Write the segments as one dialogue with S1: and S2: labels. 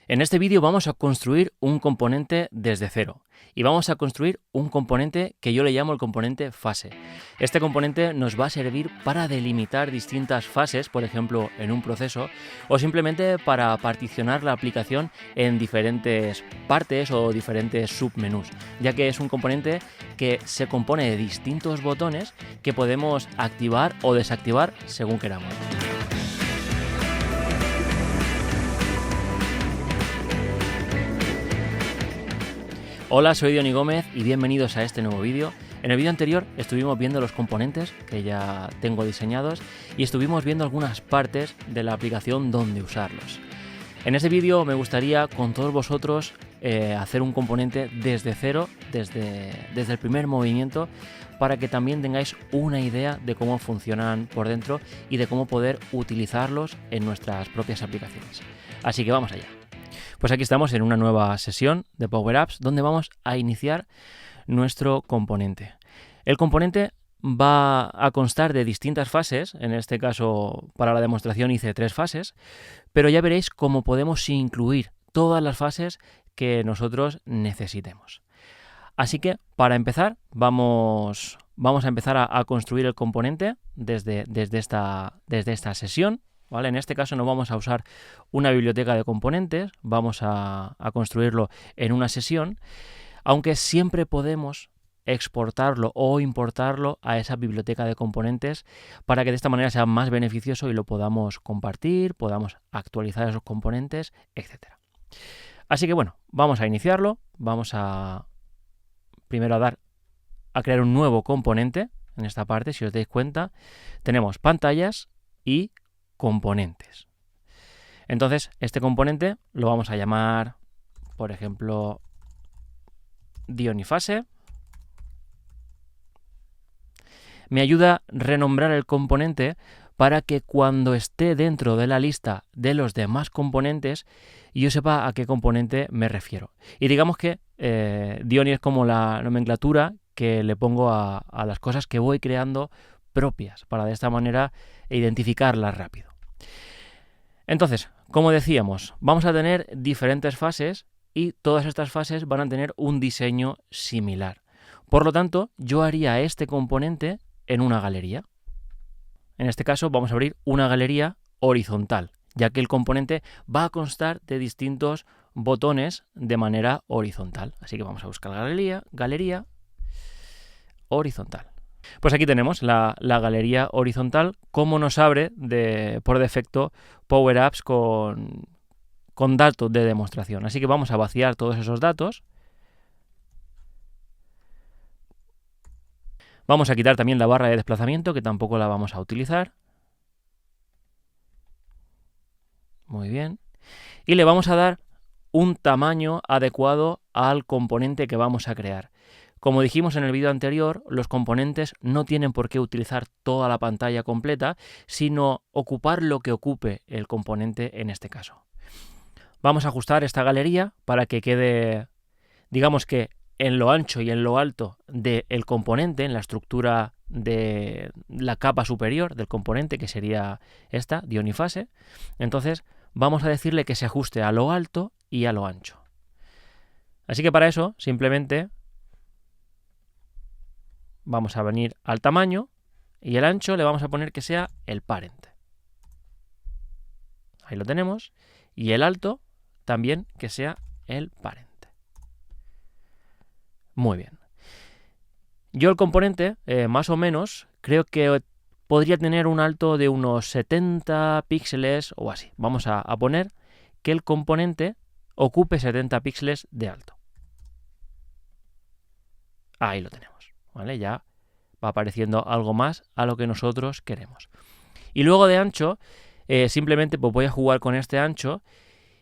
S1: En este vídeo vamos a construir un componente desde cero y vamos a construir un componente que yo le llamo el componente fase. Este componente nos va a servir para delimitar distintas fases, por ejemplo, en un proceso, o simplemente para particionar la aplicación en diferentes partes o diferentes submenús, ya que es un componente que se compone de distintos botones que podemos activar o desactivar según queramos. Hola, soy Diony Gómez y bienvenidos a este nuevo vídeo. En el vídeo anterior estuvimos viendo los componentes que ya tengo diseñados y estuvimos viendo algunas partes de la aplicación donde usarlos. En este vídeo me gustaría con todos vosotros hacer un componente desde cero, desde el primer movimiento, para que también tengáis una idea de cómo funcionan por dentro y de cómo poder utilizarlos en nuestras propias aplicaciones. Así que vamos allá. Pues aquí estamos en una nueva sesión de Power Apps donde vamos a iniciar nuestro componente. El componente va a constar de distintas fases, en este caso para la demostración hice 3 fases, pero ya veréis cómo podemos incluir todas las fases que nosotros necesitemos. Así que para empezar vamos a empezar a construir el componente desde esta sesión. ¿Vale? En este caso no vamos a usar una biblioteca de componentes, vamos a construirlo en una sesión, aunque siempre podemos exportarlo o importarlo a esa biblioteca de componentes para que de esta manera sea más beneficioso y lo podamos compartir, podamos actualizar esos componentes, etc. Así que bueno, vamos a iniciarlo, vamos a primero a crear un nuevo componente. En esta parte, si os dais cuenta, tenemos pantallas y componentes. Entonces, este componente lo vamos a llamar, por ejemplo, Diony Fase. Me ayuda a renombrar el componente para que cuando esté dentro de la lista de los demás componentes, yo sepa a qué componente me refiero. Y digamos que Diony es como la nomenclatura que le pongo a las cosas que voy creando propias, para de esta manera identificarlas rápido. Entonces, como decíamos, vamos a tener diferentes fases y todas estas fases van a tener un diseño similar. Por lo tanto, yo haría este componente en una galería. En este caso vamos a abrir una galería horizontal, ya que el componente va a constar de distintos botones de manera horizontal. Así que vamos a buscar galería horizontal. Pues aquí tenemos la galería horizontal, como nos abre por defecto Power Apps con datos de demostración. Así que vamos a vaciar todos esos datos. Vamos a quitar también la barra de desplazamiento, que tampoco la vamos a utilizar. Muy bien. Y le vamos a dar un tamaño adecuado al componente que vamos a crear. Como dijimos en el vídeo anterior, los componentes no tienen por qué utilizar toda la pantalla completa, sino ocupar lo que ocupe el componente en este caso. Vamos a ajustar esta galería para que quede, digamos que en lo ancho y en lo alto del componente, en la estructura de la capa superior del componente, que sería esta, Diony Fase. Entonces vamos a decirle que se ajuste a lo alto y a lo ancho. Así que para eso simplemente vamos a venir al tamaño y el ancho le vamos a poner que sea el parent. Ahí lo tenemos. Y el alto también que sea el parent. Muy bien. Yo el componente, más o menos, creo que podría tener un alto de unos 70 píxeles o así. Vamos a poner que el componente ocupe 70 píxeles de alto. Ahí lo tenemos. ¿Vale? Ya va apareciendo algo más a lo que nosotros queremos. Y luego de ancho, simplemente pues voy a jugar con este ancho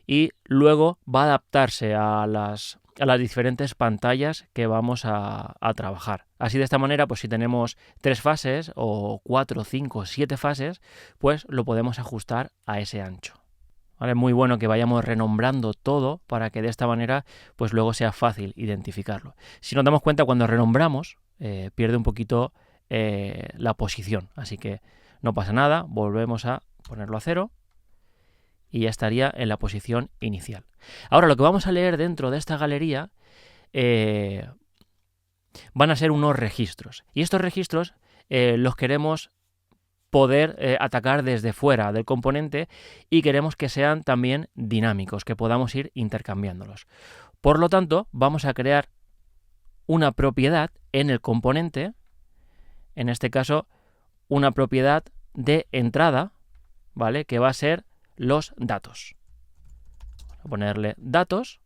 S1: y luego va a adaptarse a las diferentes pantallas que vamos a trabajar. Así de esta manera, pues si tenemos 3 fases o 4, 5, 7 fases, pues lo podemos ajustar a ese ancho. ¿Vale? Muy bueno que vayamos renombrando todo para que de esta manera pues luego sea fácil identificarlo. Si nos damos cuenta, cuando renombramos pierde un poquito la posición, así que no pasa nada, volvemos a ponerlo a 0 y ya estaría en la posición inicial. Ahora lo que vamos a leer dentro de esta galería van a ser unos registros. Y estos registros los queremos poder atacar desde fuera del componente y queremos que sean también dinámicos, que podamos ir intercambiándolos. Por lo tanto, vamos a crear una propiedad en el componente, en este caso una propiedad de entrada, ¿vale? Que va a ser los datos. Vamos a ponerle datos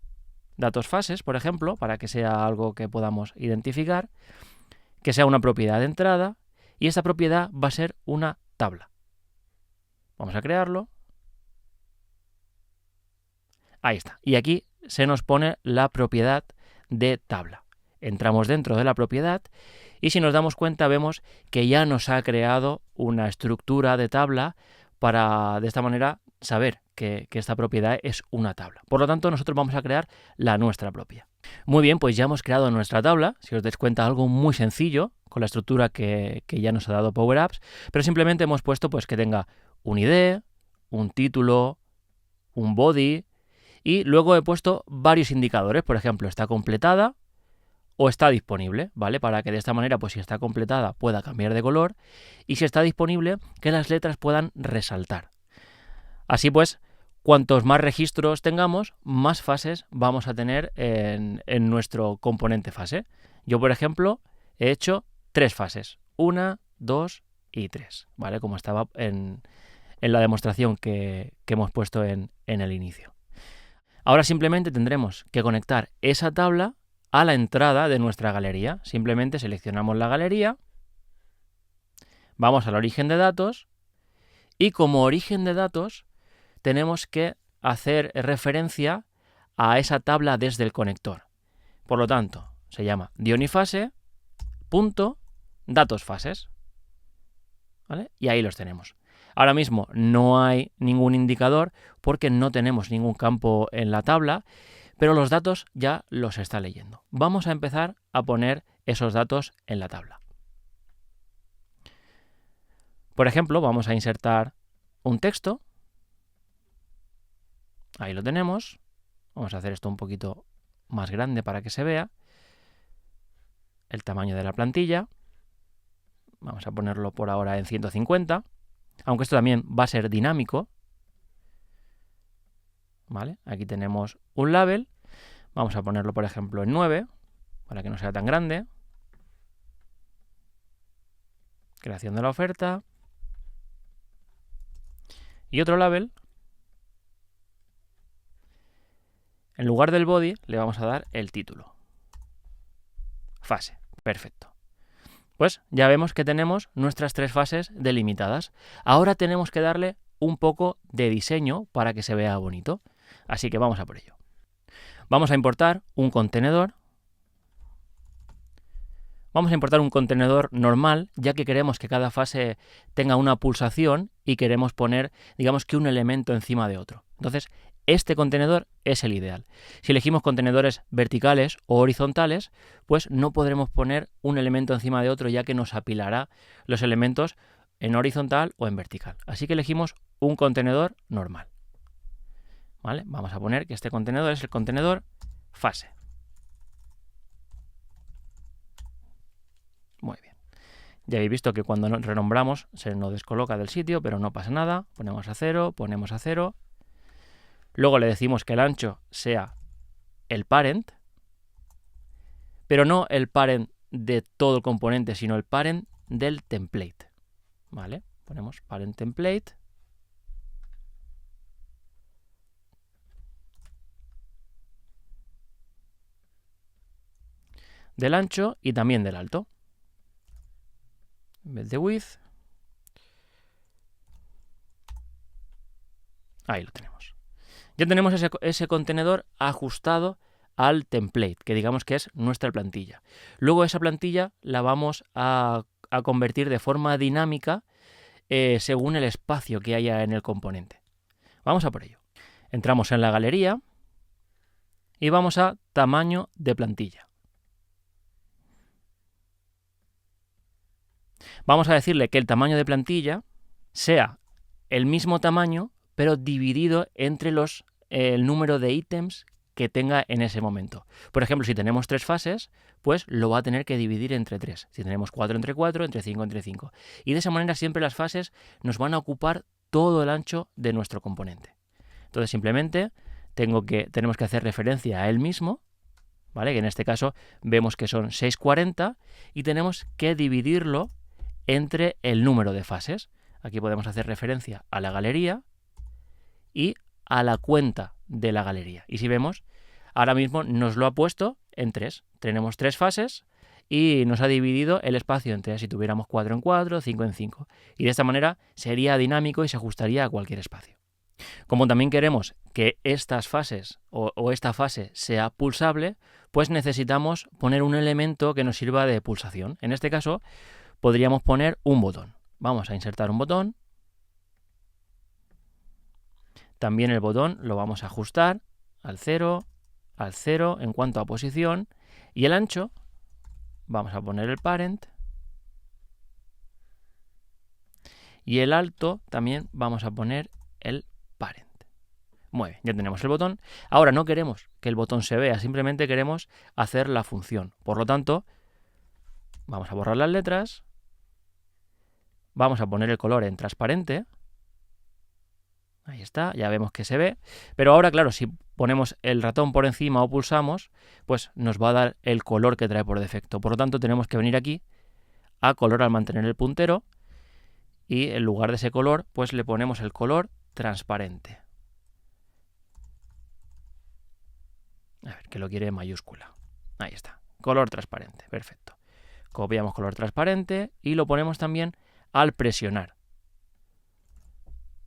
S1: fases, por ejemplo, para que sea algo que podamos identificar, que sea una propiedad de entrada, y esta propiedad va a ser una tabla. Vamos a crearlo. Ahí está. Y aquí se nos pone la propiedad de tabla. Entramos dentro de la propiedad y si nos damos cuenta vemos que ya nos ha creado una estructura de tabla para de esta manera saber que esta propiedad es una tabla. Por lo tanto, nosotros vamos a crear la nuestra propia. Muy bien, pues ya hemos creado nuestra tabla. Si os dais cuenta, algo muy sencillo con la estructura que ya nos ha dado Power Apps, pero simplemente hemos puesto pues que tenga un ID, un título, un body y luego he puesto varios indicadores. Por ejemplo, está completada o está disponible, ¿vale? Para que de esta manera, pues si está completada, pueda cambiar de color y si está disponible, que las letras puedan resaltar. Así pues, cuantos más registros tengamos, más fases vamos a tener en nuestro componente fase. Yo, por ejemplo, he hecho 3 fases. 1, 2 y 3, ¿vale? Como estaba en la demostración que hemos puesto en el inicio. Ahora simplemente tendremos que conectar esa tabla a la entrada de nuestra galería. Simplemente seleccionamos la galería, vamos al origen de datos y como origen de datos tenemos que hacer referencia a esa tabla desde el conector. Por lo tanto, se llama dionifase.datosfases, ¿vale? Y ahí los tenemos. Ahora mismo no hay ningún indicador porque no tenemos ningún campo en la tabla, pero los datos ya los está leyendo. Vamos a empezar a poner esos datos en la tabla. Por ejemplo, vamos a insertar un texto. Ahí lo tenemos. Vamos a hacer esto un poquito más grande para que se vea. El tamaño de la plantilla. Vamos a ponerlo por ahora en 150. Aunque esto también va a ser dinámico. ¿Vale? Aquí tenemos un label. Vamos a ponerlo, por ejemplo, en 9, para que no sea tan grande. Creación de la oferta. Y otro label. En lugar del body le vamos a dar el título. Fase. Perfecto. Pues ya vemos que tenemos nuestras 3 fases delimitadas. Ahora tenemos que darle un poco de diseño para que se vea bonito. Así que vamos a por ello. Vamos a importar un contenedor. Vamos a importar un contenedor normal, ya que queremos que cada fase tenga una pulsación y queremos poner, digamos que un elemento encima de otro. Entonces, este contenedor es el ideal. Si elegimos contenedores verticales o horizontales, pues no podremos poner un elemento encima de otro, ya que nos apilará los elementos en horizontal o en vertical. Así que elegimos un contenedor normal. ¿Vale? Vamos a poner que este contenedor es el contenedor fase. Muy bien. Ya habéis visto que cuando nos renombramos se nos descoloca del sitio, pero no pasa nada. Ponemos a 0, ponemos a 0. Luego le decimos que el ancho sea el parent, pero no el parent de todo el componente, sino el parent del template. ¿Vale? Ponemos parent template. Del ancho y también del alto. En vez de width. Ahí lo tenemos. Ya tenemos ese contenedor ajustado al template, que digamos que es nuestra plantilla. Luego esa plantilla la vamos a convertir de forma dinámica según el espacio que haya en el componente. Vamos a por ello. Entramos en la galería y vamos a tamaño de plantilla. Vamos a decirle que el tamaño de plantilla sea el mismo tamaño, pero dividido entre el número de ítems que tenga en ese momento. Por ejemplo, si tenemos 3 fases, pues lo va a tener que dividir entre 3. Si tenemos 4 entre 4, entre 5 entre 5. Y de esa manera siempre las fases nos van a ocupar todo el ancho de nuestro componente. Entonces simplemente tenemos que hacer referencia a él mismo, ¿vale? Que en este caso vemos que son 640 y tenemos que dividirlo entre el número de fases. Aquí podemos hacer referencia a la galería y a la cuenta de la galería. Y si vemos, ahora mismo nos lo ha puesto en 3. Tenemos 3 fases y nos ha dividido el espacio en 3. Si tuviéramos 4 en 4, 5 en 5. Y de esta manera sería dinámico y se ajustaría a cualquier espacio. Como también queremos que estas fases o esta fase sea pulsable, pues necesitamos poner un elemento que nos sirva de pulsación. En este caso, podríamos poner un botón. Vamos a insertar un botón. También el botón lo vamos a ajustar al 0 en cuanto a posición. Y el ancho, vamos a poner el parent. Y el alto también vamos a poner el parent. Muy bien, ya tenemos el botón. Ahora no queremos que el botón se vea, simplemente queremos hacer la función. Por lo tanto, vamos a borrar las letras. Vamos a poner el color en transparente. Ahí está, ya vemos que se ve. Pero ahora, claro, si ponemos el ratón por encima o pulsamos, pues nos va a dar el color que trae por defecto. Por lo tanto, tenemos que venir aquí a color al mantener el puntero y en lugar de ese color, pues le ponemos el color transparente. A ver, que lo quiere en mayúscula. Ahí está, color transparente, perfecto. Copiamos color transparente y lo ponemos también al presionar.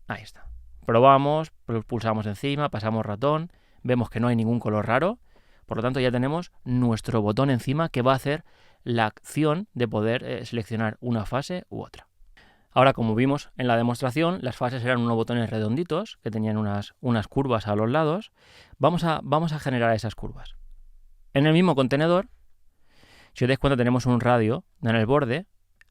S1: Ahí está. Probamos, pulsamos encima, pasamos ratón, vemos que no hay ningún color raro, por lo tanto ya tenemos nuestro botón encima que va a hacer la acción de poder seleccionar una fase u otra. Ahora, como vimos en la demostración, las fases eran unos botones redonditos que tenían unas curvas a los lados. Vamos a generar esas curvas. En el mismo contenedor, si os dais cuenta, tenemos un radio en el borde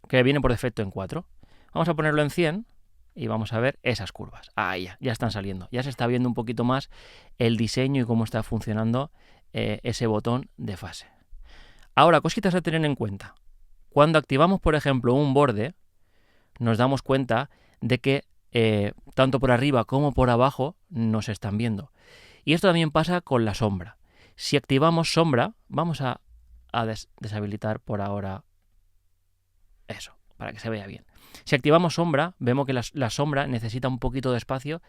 S1: que viene por defecto en 4. Vamos a ponerlo en 100 y vamos a ver esas curvas. Ahí ya están saliendo. Ya se está viendo un poquito más el diseño y cómo está funcionando ese botón de fase. Ahora, cositas a tener en cuenta. Cuando activamos, por ejemplo, un borde, nos damos cuenta de que tanto por arriba como por abajo nos están viendo. Y esto también pasa con la sombra. Si activamos sombra, vamos a deshabilitar por ahora eso, para que se vea bien. Si activamos sombra, vemos que la sombra necesita un poquito de espacio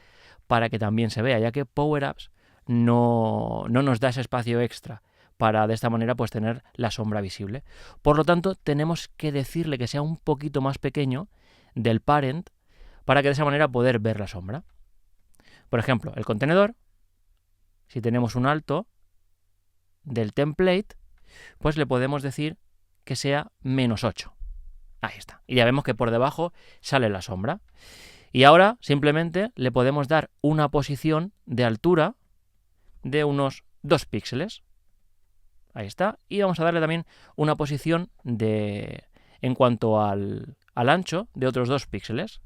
S1: para que también se vea, ya que Power Apps no nos da ese espacio extra para de esta manera pues tener la sombra visible. Por lo tanto, tenemos que decirle que sea un poquito más pequeño del parent para que de esa manera poder ver la sombra. Por ejemplo, el contenedor, si tenemos un alto del template, pues le podemos decir que sea -8. Ahí está. Y ya vemos que por debajo sale la sombra. Y ahora simplemente le podemos dar una posición de altura de unos 2 píxeles. Ahí está. Y vamos a darle también una posición en cuanto al ancho de otros 2 píxeles.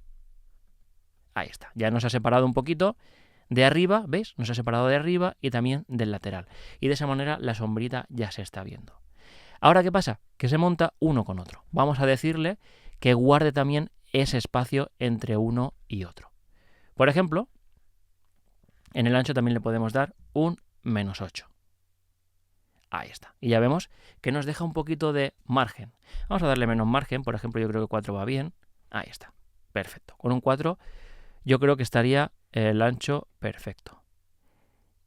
S1: Ahí está. Ya nos ha separado un poquito de arriba, ¿veis? Nos ha separado de arriba y también del lateral. Y de esa manera la sombrita ya se está viendo. Ahora, ¿qué pasa? Que se monta uno con otro. Vamos a decirle que guarde también ese espacio entre uno y otro. Por ejemplo, en el ancho también le podemos dar un -8. Ahí está. Y ya vemos que nos deja un poquito de margen. Vamos a darle menos margen. Por ejemplo, yo creo que 4 va bien. Ahí está. Perfecto. Con un 4 yo creo que estaría el ancho perfecto.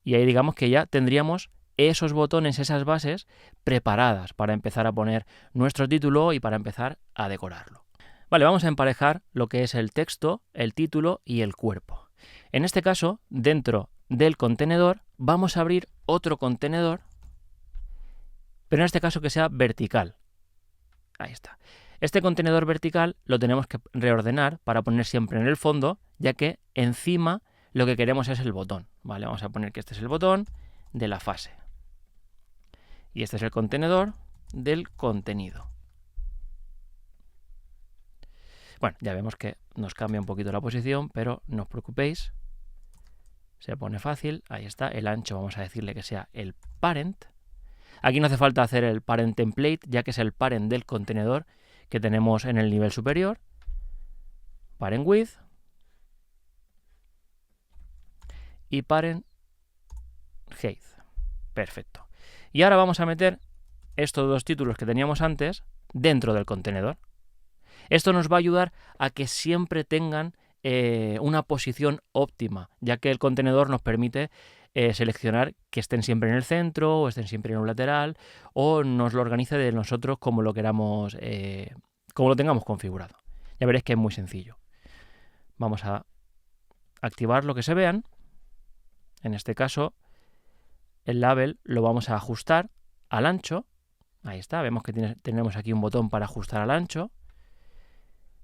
S1: Y ahí digamos que ya tendríamos esos botones, esas bases preparadas para empezar a poner nuestro título y para empezar a decorarlo. Vale, vamos a emparejar lo que es el texto, el título y el cuerpo. En este caso, dentro del contenedor, vamos a abrir otro contenedor, pero en este caso que sea vertical. Ahí está. Este contenedor vertical lo tenemos que reordenar para poner siempre en el fondo, ya que encima lo que queremos es el botón. Vale, vamos a poner que este es el botón de la fase. Y este es el contenedor del contenido. Bueno, ya vemos que nos cambia un poquito la posición, pero no os preocupéis. Se pone fácil, ahí está, el ancho vamos a decirle que sea el parent. Aquí no hace falta hacer el parent template, ya que es el parent del contenedor que tenemos en el nivel superior. Parent width y parent height. Perfecto. Y ahora vamos a meter estos dos títulos que teníamos antes dentro del contenedor. Esto nos va a ayudar a que siempre tengan una posición óptima, ya que el contenedor nos permite seleccionar que estén siempre en el centro o estén siempre en un lateral, o nos lo organice de nosotros como lo queramos, como lo tengamos configurado. Ya veréis que es muy sencillo. Vamos a activar lo que se vean. En este caso, el label lo vamos a ajustar al ancho. Ahí está, vemos que tenemos aquí un botón para ajustar al ancho.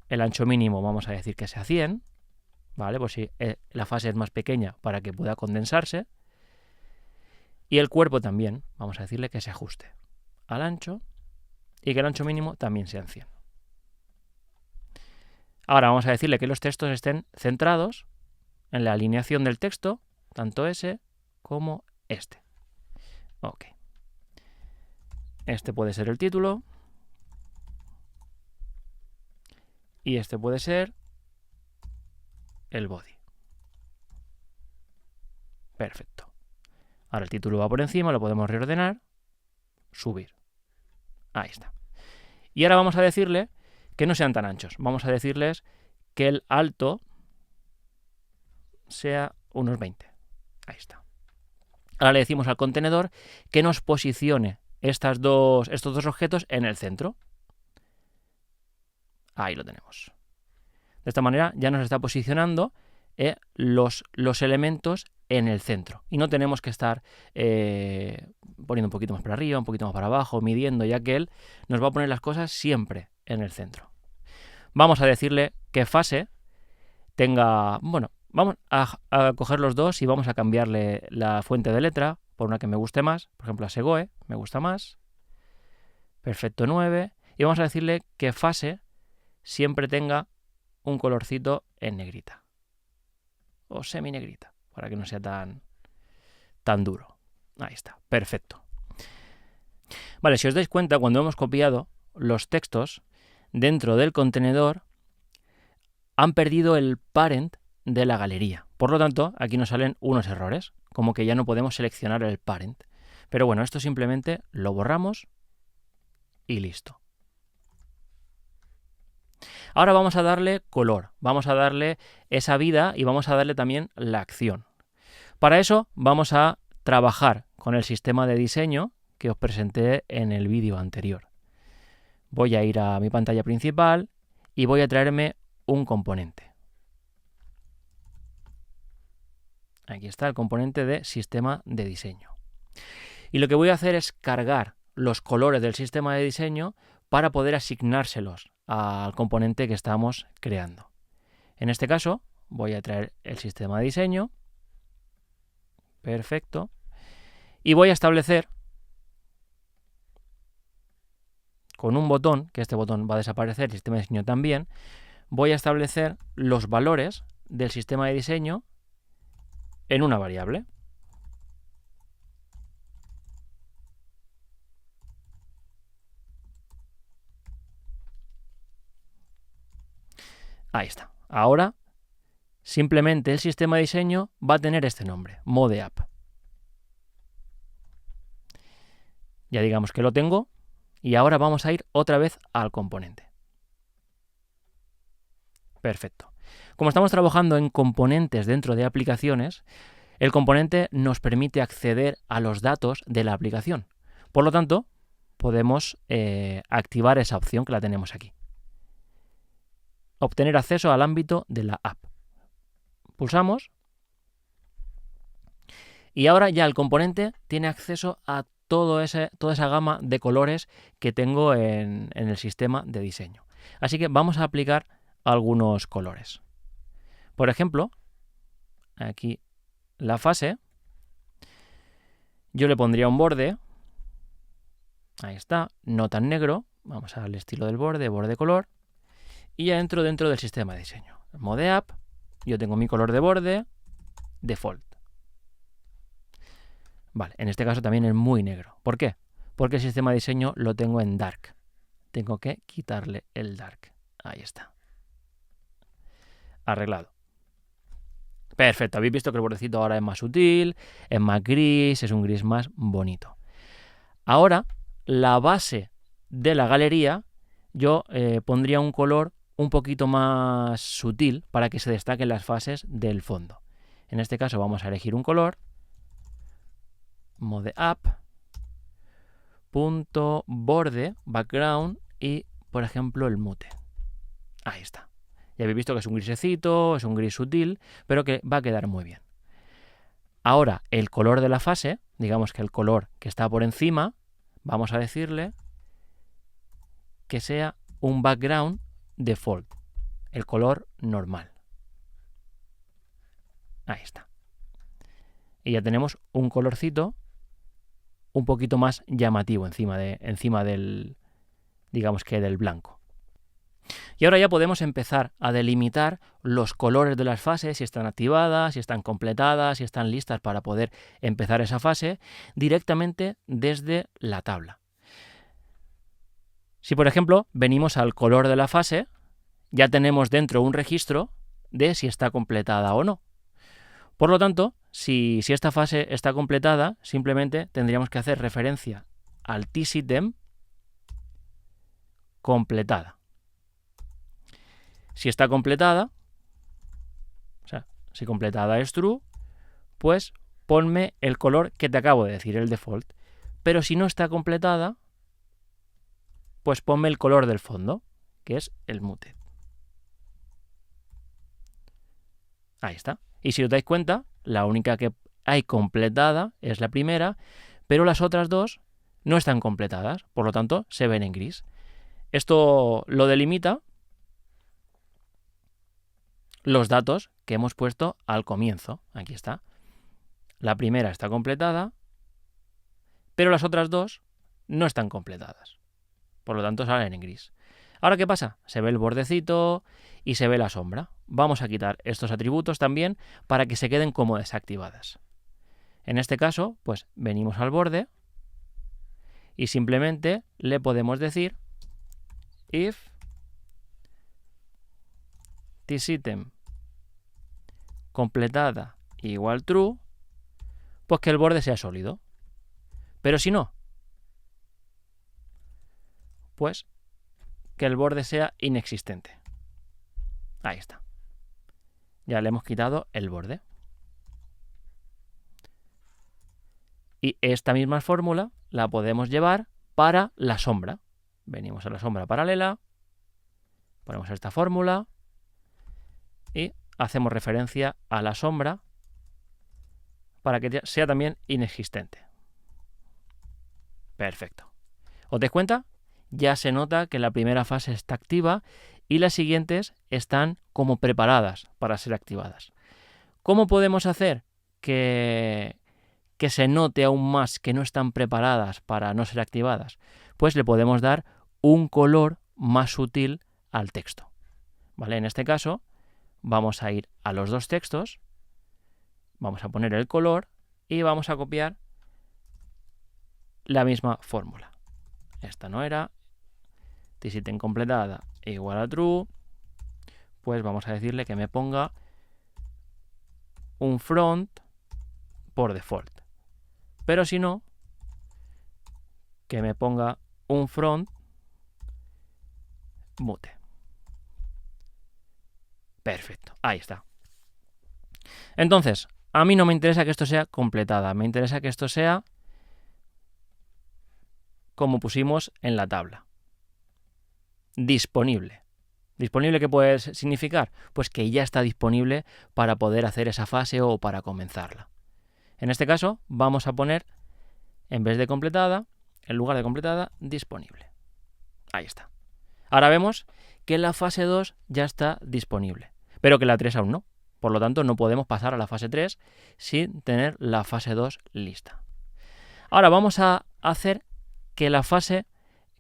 S1: El ancho mínimo vamos a decir que sea 100, ¿vale? Pues si la fase es más pequeña para que pueda condensarse. Y el cuerpo también, vamos a decirle que se ajuste al ancho y que el ancho mínimo también sea 100. Ahora vamos a decirle que los textos estén centrados en la alineación del texto, tanto ese como este. Ok. Este puede ser el título. Y este puede ser el body. Perfecto. Ahora el título va por encima, lo podemos reordenar, subir. Ahí está. Y ahora vamos a decirle que no sean tan anchos. Vamos a decirles que el alto sea unos 20. Ahí está. Ahora le decimos al contenedor que nos posicione estos dos objetos en el centro. Ahí lo tenemos. De esta manera ya nos está posicionando los elementos en el centro. Y no tenemos que estar poniendo un poquito más para arriba, un poquito más para abajo, midiendo, ya que él nos va a poner las cosas siempre en el centro. Vamos a decirle que fase tenga... Bueno, vamos a coger los dos y vamos a cambiarle la fuente de letra por una que me guste más. Por ejemplo, a Segoe me gusta más. Perfecto 9. Y vamos a decirle que fase siempre tenga un colorcito en negrita o semi negrita, para que no sea tan duro. Ahí está, perfecto. Vale, si os dais cuenta, cuando hemos copiado los textos dentro del contenedor, han perdido el parent de la galería. Por lo tanto, aquí nos salen unos errores, como que ya no podemos seleccionar el parent. Pero bueno, esto simplemente lo borramos y listo. Ahora vamos a darle color, vamos a darle esa vida y vamos a darle también la acción. Para eso vamos a trabajar con el sistema de diseño que os presenté en el vídeo anterior. Voy a ir a mi pantalla principal y voy a traerme un componente. Aquí está el componente de sistema de diseño. Y lo que voy a hacer es cargar los colores del sistema de diseño para poder asignárselos al componente que estamos creando. En este caso voy a traer el sistema de diseño. Perfecto. Y voy a establecer con un botón, que este botón va a desaparecer, el sistema de diseño también, voy a establecer los valores del sistema de diseño en una variable. Ahí está. Ahora, simplemente el sistema de diseño va a tener este nombre, ModeApp. Ya digamos que lo tengo y ahora vamos a ir otra vez al componente. Perfecto. Como estamos trabajando en componentes dentro de aplicaciones, el componente nos permite acceder a los datos de la aplicación. Por lo tanto, podemos activar esa opción que la tenemos aquí. Obtener acceso al ámbito de la app. Pulsamos y ahora ya el componente tiene acceso a toda esa gama de colores que tengo en el sistema de diseño. Así que vamos a aplicar algunos colores. Por ejemplo, aquí la fase, yo le pondría un borde, ahí está, no tan negro, vamos al estilo del borde color, y ya entro dentro del sistema de diseño. ModeApp, yo tengo mi color de borde, default. Vale, en este caso también es muy negro. ¿Por qué? Porque el sistema de diseño lo tengo en dark. Tengo que quitarle el dark. Ahí está. Arreglado. Perfecto, habéis visto que el bordecito ahora es más sutil, es más gris, es un gris más bonito. Ahora, la base de la galería, yo pondría un color un poquito más sutil para que se destaquen las fases del fondo. En este caso vamos a elegir un color, mode up, punto borde, background y, por ejemplo, el mute. Ahí está. Ya habéis visto que es un grisecito, es un gris sutil, pero que va a quedar muy bien. Ahora, el color de la fase, digamos que el color que está por encima, vamos a decirle que sea un background default, el color normal. Ahí está. Y ya tenemos un colorcito un poquito más llamativo encima del, digamos que del blanco. Y ahora ya podemos empezar a delimitar los colores de las fases, si están activadas, si están completadas, si están listas para poder empezar esa fase directamente desde la tabla. Si, por ejemplo, venimos al color de la fase, ya tenemos dentro un registro de si está completada o no. Por lo tanto, si esta fase está completada, simplemente tendríamos que hacer referencia al tsystem completada. Si está completada, o sea, si completada es true, pues ponme el color que te acabo de decir, el default. Pero si no está completada, pues ponme el color del fondo, que es el muted. Ahí está. Y si os dais cuenta, la única que hay completada es la primera, pero las otras dos no están completadas, por lo tanto se ven en gris. Esto lo delimita los datos que hemos puesto al comienzo. Aquí está. La primera está completada, pero las otras dos no están completadas. Por lo tanto salen en gris. Ahora, ¿qué pasa? Se ve el bordecito y se ve la sombra. Vamos a quitar estos atributos también para que se queden como desactivadas. En este caso, pues venimos al borde y simplemente le podemos decir if tsystem completada igual true, pues que el borde sea sólido. Pero si no, pues que el borde sea inexistente. Ahí está. Ya le hemos quitado el borde. Y esta misma fórmula la podemos llevar para la sombra. Venimos a la sombra paralela, ponemos esta fórmula y hacemos referencia a la sombra para que sea también inexistente. Perfecto. ¿Os dais cuenta? Ya se nota que la primera fase está activa y las siguientes están como preparadas para ser activadas. ¿Cómo podemos hacer que se note aún más que no están preparadas para no ser activadas? Pues le podemos dar un color más sutil al texto. ¿Vale? En este caso vamos a ir a los dos textos, vamos a poner el color y vamos a copiar la misma fórmula. Esta no era, tsystem completada igual a true, pues vamos a decirle que me ponga un front por default. Pero si no, que me ponga un front mute. Perfecto, ahí está. Entonces, a mí no me interesa que esto sea completada, me interesa que esto sea como pusimos en la tabla. Disponible. ¿Disponible qué puede significar? Pues que ya está disponible para poder hacer esa fase o para comenzarla. En este caso vamos a poner, en vez de completada, en lugar de completada, disponible. Ahí está. Ahora vemos que la fase 2 ya está disponible, pero que la 3 aún no. Por lo tanto, no podemos pasar a la fase 3 sin tener la fase 2 lista. Ahora vamos a hacer que la fase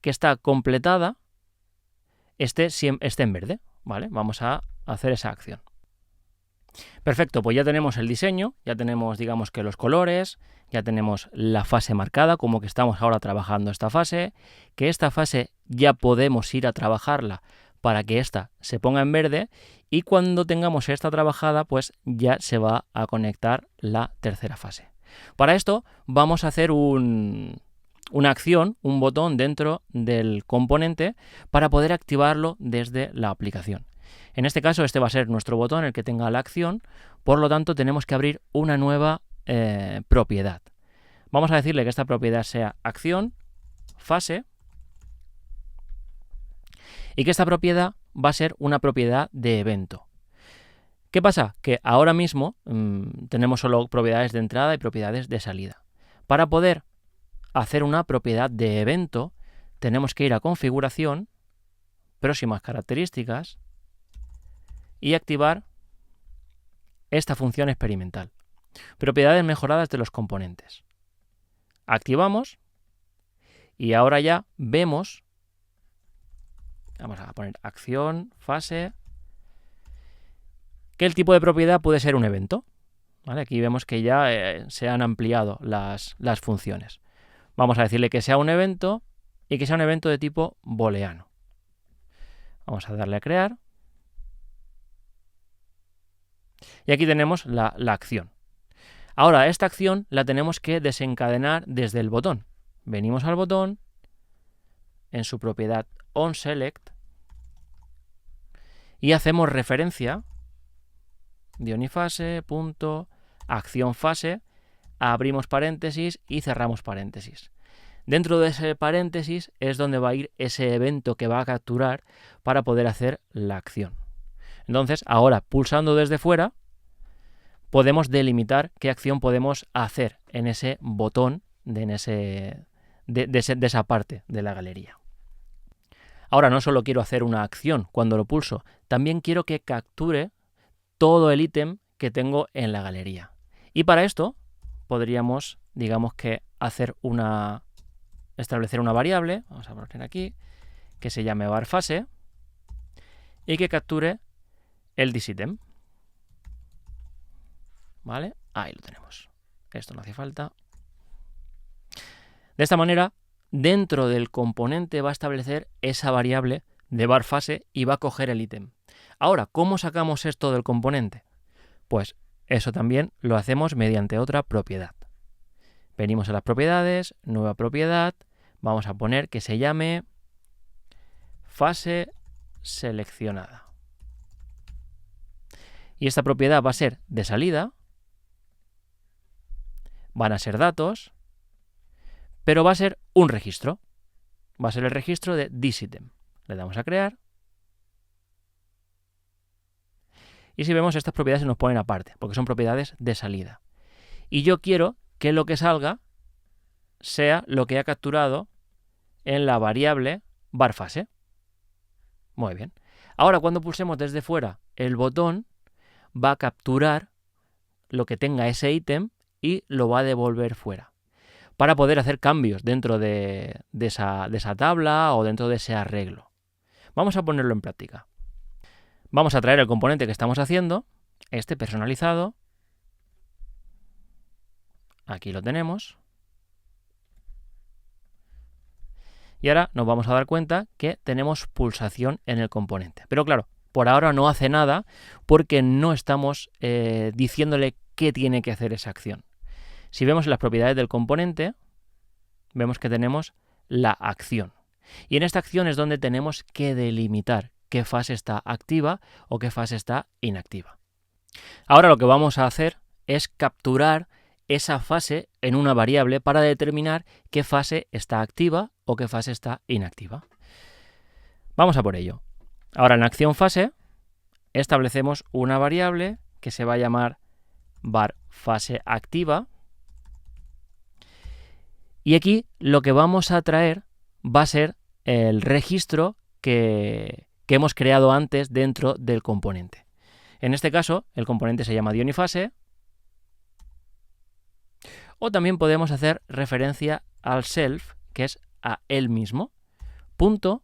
S1: que está completada esté en verde, ¿vale? Vamos a hacer esa acción. Perfecto, pues ya tenemos el diseño, ya tenemos, digamos que los colores, Ya tenemos la fase marcada, como que estamos ahora trabajando esta fase, que esta fase ya podemos ir a trabajarla para que esta se ponga en verde, y cuando tengamos esta trabajada, pues ya se va a conectar la tercera fase. Para esto vamos a hacer una acción, un botón dentro del componente para poder activarlo desde la aplicación. En este caso, este va a ser nuestro botón, el que tenga la acción, por lo tanto tenemos que abrir una nueva propiedad. Vamos a decirle que esta propiedad sea acción, fase, y que esta propiedad va a ser una propiedad de evento. ¿Qué pasa? Que ahora mismo tenemos solo propiedades de entrada y propiedades de salida. Para poder hacer una propiedad de evento, tenemos que ir a configuración, próximas características, y activar esta función experimental. Propiedades mejoradas de los componentes. Activamos y ahora ya vemos, vamos a poner acción, fase, que el tipo de propiedad puede ser un evento. ¿Vale? Aquí vemos que ya se han ampliado las funciones. Vamos a decirle que sea un evento y que sea un evento de tipo booleano. Vamos a darle a crear. Y aquí tenemos la acción. Ahora, esta acción la tenemos que desencadenar desde el botón. Venimos al botón, en su propiedad onSelect, y hacemos referencia dionifase.acciónFase, abrimos paréntesis y cerramos paréntesis. Dentro de ese paréntesis es donde va a ir ese evento que va a capturar para poder hacer la acción. Entonces, ahora, pulsando desde fuera, podemos delimitar qué acción podemos hacer en ese botón de esa parte de la galería. Ahora no solo quiero hacer una acción cuando lo pulso, también quiero que capture todo el ítem que tengo en la galería. Y para esto podríamos, digamos que establecer una variable, vamos a poner aquí, que se llame varFase y que capture el thisItem. ¿Vale? Ahí lo tenemos. Esto no hace falta. De esta manera, dentro del componente va a establecer esa variable de varFase y va a coger el ítem. Ahora, ¿cómo sacamos esto del componente? Pues eso también lo hacemos mediante otra propiedad. Venimos a las propiedades, nueva propiedad, vamos a poner que se llame fase seleccionada. Y esta propiedad va a ser de salida, van a ser datos, pero va a ser un registro. Va a ser el registro de thisItem. Le damos a crear. Y si vemos, estas propiedades se nos ponen aparte, porque son propiedades de salida. Y yo quiero que lo que salga sea lo que ha capturado en la variable varFase. Muy bien. Ahora, cuando pulsemos desde fuera el botón, va a capturar lo que tenga ese ítem y lo va a devolver fuera, para poder hacer cambios dentro de esa tabla o dentro de ese arreglo. Vamos a ponerlo en práctica. Vamos a traer el componente que estamos haciendo, este personalizado. Aquí lo tenemos. Y ahora nos vamos a dar cuenta que tenemos pulsación en el componente. Pero claro, por ahora no hace nada porque no estamos diciéndole qué tiene que hacer esa acción. Si vemos las propiedades del componente, vemos que tenemos la acción. Y en esta acción es donde tenemos que delimitar qué fase está activa o qué fase está inactiva. Ahora lo que vamos a hacer es capturar esa fase en una variable para determinar qué fase está activa o qué fase está inactiva. Vamos a por ello. Ahora en la acción fase establecemos una variable que se va a llamar varFaseActiva. Y aquí lo que vamos a traer va a ser el registro que hemos creado antes dentro del componente. En este caso, el componente se llama dionifase. O también podemos hacer referencia al self, que es a él mismo. Punto.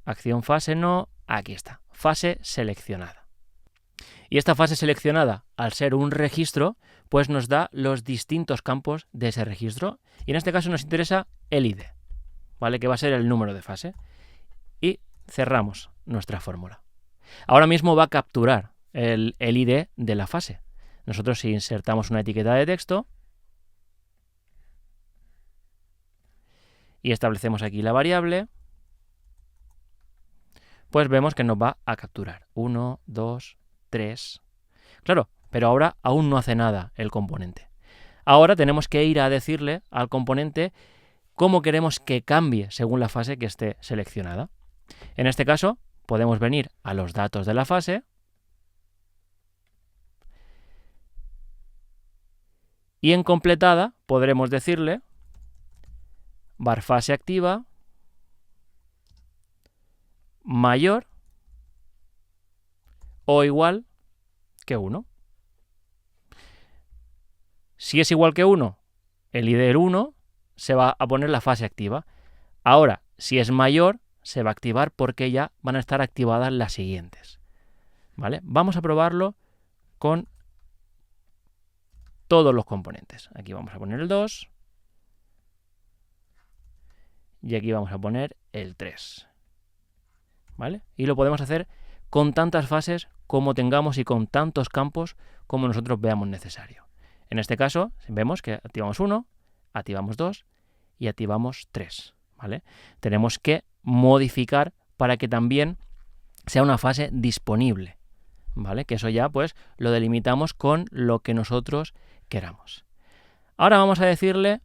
S1: Acción fase no, aquí está. Fase seleccionada. Y esta fase seleccionada, al ser un registro, pues nos da los distintos campos de ese registro. Y en este caso nos interesa el ID, ¿vale? Que va a ser el número de fase. Y cerramos nuestra fórmula. Ahora mismo va a capturar el ID de la fase. Nosotros si insertamos una etiqueta de texto y establecemos aquí la variable, pues vemos que nos va a capturar 1, 2, 3. Claro, pero ahora aún no hace nada el componente. Ahora tenemos que ir a decirle al componente cómo queremos que cambie según la fase que esté seleccionada. En este caso, podemos venir a los datos de la fase y en completada podremos decirle var fase activa mayor o igual que 1. Si es igual que 1, el ID 1 se va a poner la fase activa. Ahora, si es mayor, se va a activar porque ya van a estar activadas las siguientes. ¿Vale? Vamos a probarlo con todos los componentes. Aquí vamos a poner el 2 y aquí vamos a poner el 3. ¿Vale? Y lo podemos hacer con tantas fases como tengamos y con tantos campos como nosotros veamos necesario. En este caso, vemos que activamos 1, activamos 2 y activamos 3. ¿Vale? Tenemos que modificar para que también sea una fase disponible. ¿Vale? Que eso ya pues lo delimitamos con lo que nosotros queramos. Ahora vamos a decirle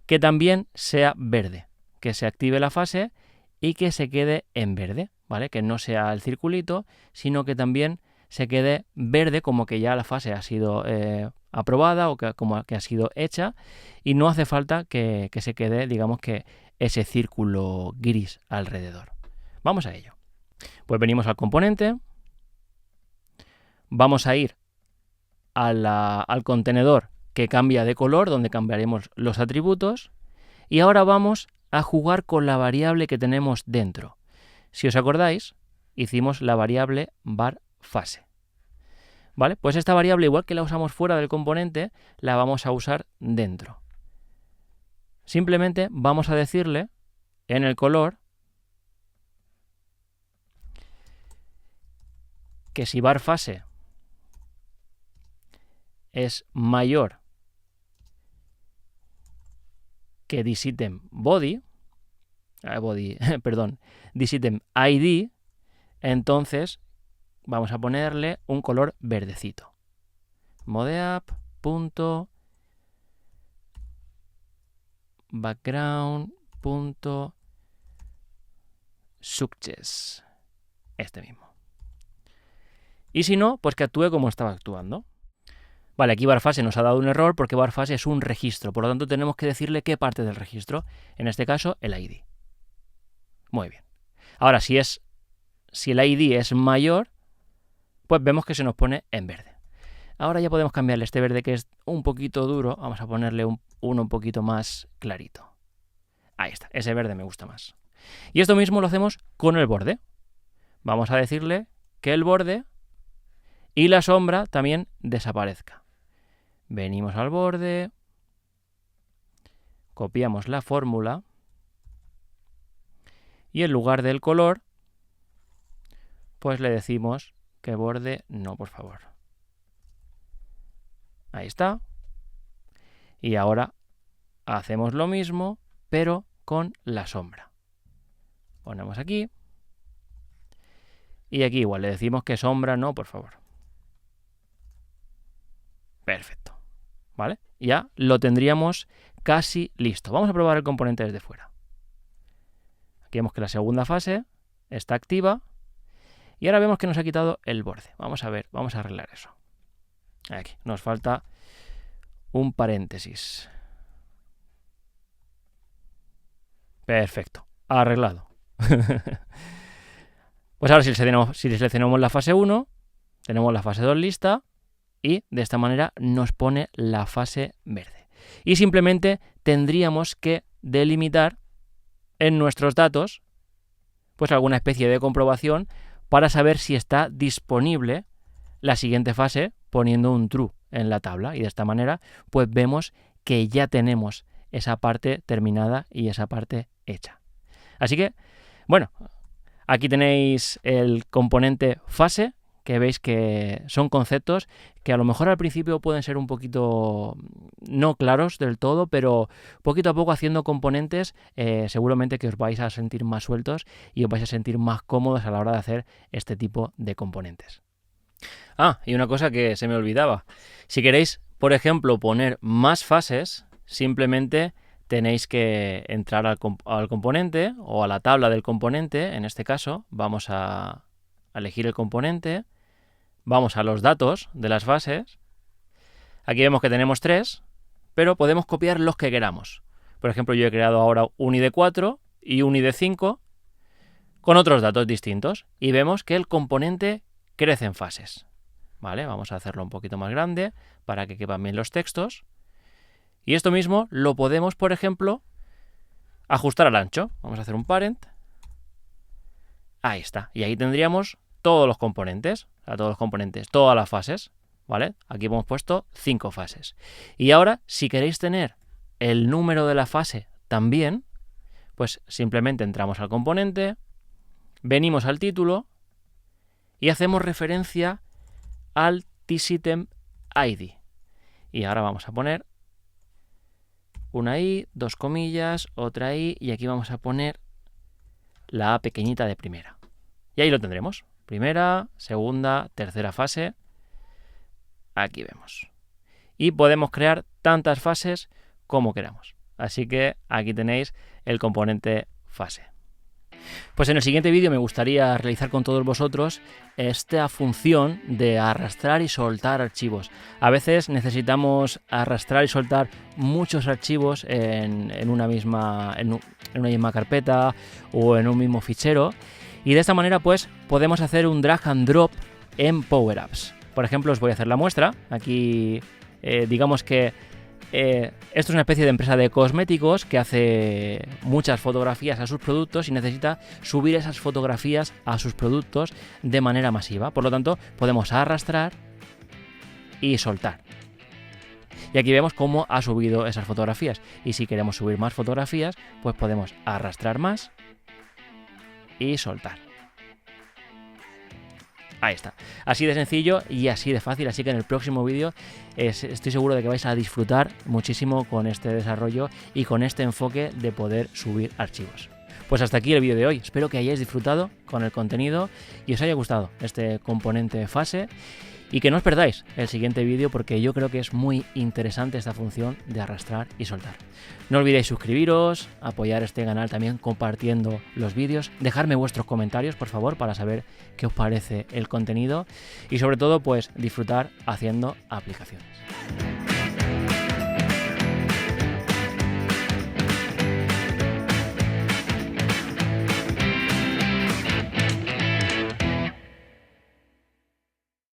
S1: que también sea verde, que se active la fase y que se quede en verde, ¿vale? Que no sea el circulito, sino que también se quede verde como que ya la fase ha sido aprobada o que, como que ha sido hecha y no hace falta que se quede, digamos que ese círculo gris alrededor. Vamos a ello. Pues venimos al componente, vamos a ir al contenedor que cambia de color, donde cambiaremos los atributos, y ahora vamos a jugar con la variable que tenemos dentro. Si os acordáis, hicimos la variable var fase. ¿Vale? Pues esta variable, igual que la usamos fuera del componente, la vamos a usar dentro. Simplemente vamos a decirle en el color que si var fase es mayor que disitem body, disitem ID, entonces vamos a ponerle un color verdecito. modeapp.background.success. Este mismo. Y si no, pues que actúe como estaba actuando. Vale, aquí varFase nos ha dado un error porque varFase es un registro, por lo tanto tenemos que decirle qué parte del registro, en este caso el ID. Muy bien. Ahora, si el ID es mayor, pues vemos que se nos pone en verde. Ahora ya podemos cambiarle este verde que es un poquito duro, vamos a ponerle uno un poquito más clarito. Ahí está, ese verde me gusta más. Y esto mismo lo hacemos con el borde. Vamos a decirle que el borde y la sombra también desaparezca. Venimos al borde, copiamos la fórmula y en lugar del color, pues le decimos que borde no, por favor. Ahí está. Y ahora hacemos lo mismo, pero con la sombra. Ponemos aquí. Y aquí igual le decimos que sombra no, por favor. Perfecto. ¿Vale? Ya lo tendríamos casi listo. Vamos a probar el componente desde fuera. Aquí vemos que la segunda fase está activa. Y ahora vemos que nos ha quitado el borde. Vamos a ver, vamos a arreglar eso. Aquí nos falta un paréntesis. Perfecto, arreglado. Pues ahora si seleccionamos la fase 1, tenemos la fase 2 lista y de esta manera nos pone la fase verde. Y simplemente tendríamos que delimitar en nuestros datos pues alguna especie de comprobación para saber si está disponible la siguiente fase poniendo un true en la tabla y de esta manera pues vemos que ya tenemos esa parte terminada y esa parte hecha. Así que, bueno, aquí tenéis el componente fase, que veis que son conceptos que a lo mejor al principio pueden ser un poquito no claros del todo, pero poquito a poco haciendo componentes seguramente que os vais a sentir más sueltos y os vais a sentir más cómodos a la hora de hacer este tipo de componentes. Ah, y una cosa que se me olvidaba. Si queréis, por ejemplo, poner más fases, simplemente tenéis que entrar al componente o a la tabla del componente. En este caso, vamos a elegir el componente, vamos a los datos de las fases. Aquí vemos que tenemos 3, pero podemos copiar los que queramos. Por ejemplo, yo he creado ahora un ID 4 y un ID 5 con otros datos distintos y vemos que el componente crece en fases. ¿Vale? Vamos a hacerlo un poquito más grande para que quepan bien los textos. Y esto mismo lo podemos, por ejemplo, ajustar al ancho. Vamos a hacer un parent. Ahí está. Y ahí tendríamos todos los componentes, todas las fases. ¿Vale? Aquí hemos puesto 5 fases. Y ahora, si queréis tener el número de la fase también, pues simplemente entramos al componente, venimos al título y hacemos referencia al TSystem ID. Y ahora vamos a poner una i, 2 comillas, otra i, y aquí vamos a poner la a pequeñita de primera. Y ahí lo tendremos. Primera, segunda, tercera fase. Aquí vemos. Y podemos crear tantas fases como queramos. Así que aquí tenéis el componente fase. Pues en el siguiente vídeo me gustaría realizar con todos vosotros esta función de arrastrar y soltar archivos. A veces necesitamos arrastrar y soltar muchos archivos en una misma carpeta o en un mismo fichero, y de esta manera pues podemos hacer un drag and drop en Power Apps. Por ejemplo, os voy a hacer la muestra. Aquí digamos que esto es una especie de empresa de cosméticos que hace muchas fotografías a sus productos y necesita subir esas fotografías a sus productos de manera masiva. Por lo tanto, podemos arrastrar y soltar. Y aquí vemos cómo ha subido esas fotografías. Y si queremos subir más fotografías, pues podemos arrastrar más y soltar. Ahí está. Así de sencillo y así de fácil. Así que en el próximo vídeo estoy seguro de que vais a disfrutar muchísimo con este desarrollo y con este enfoque de poder subir archivos. Pues hasta aquí el vídeo de hoy. Espero que hayáis disfrutado con el contenido y os haya gustado este componente fase. Y que no os perdáis el siguiente vídeo porque yo creo que es muy interesante esta función de arrastrar y soltar. No olvidéis suscribiros, apoyar este canal también compartiendo los vídeos, dejarme vuestros comentarios por favor para saber qué os parece el contenido y sobre todo pues disfrutar haciendo aplicaciones.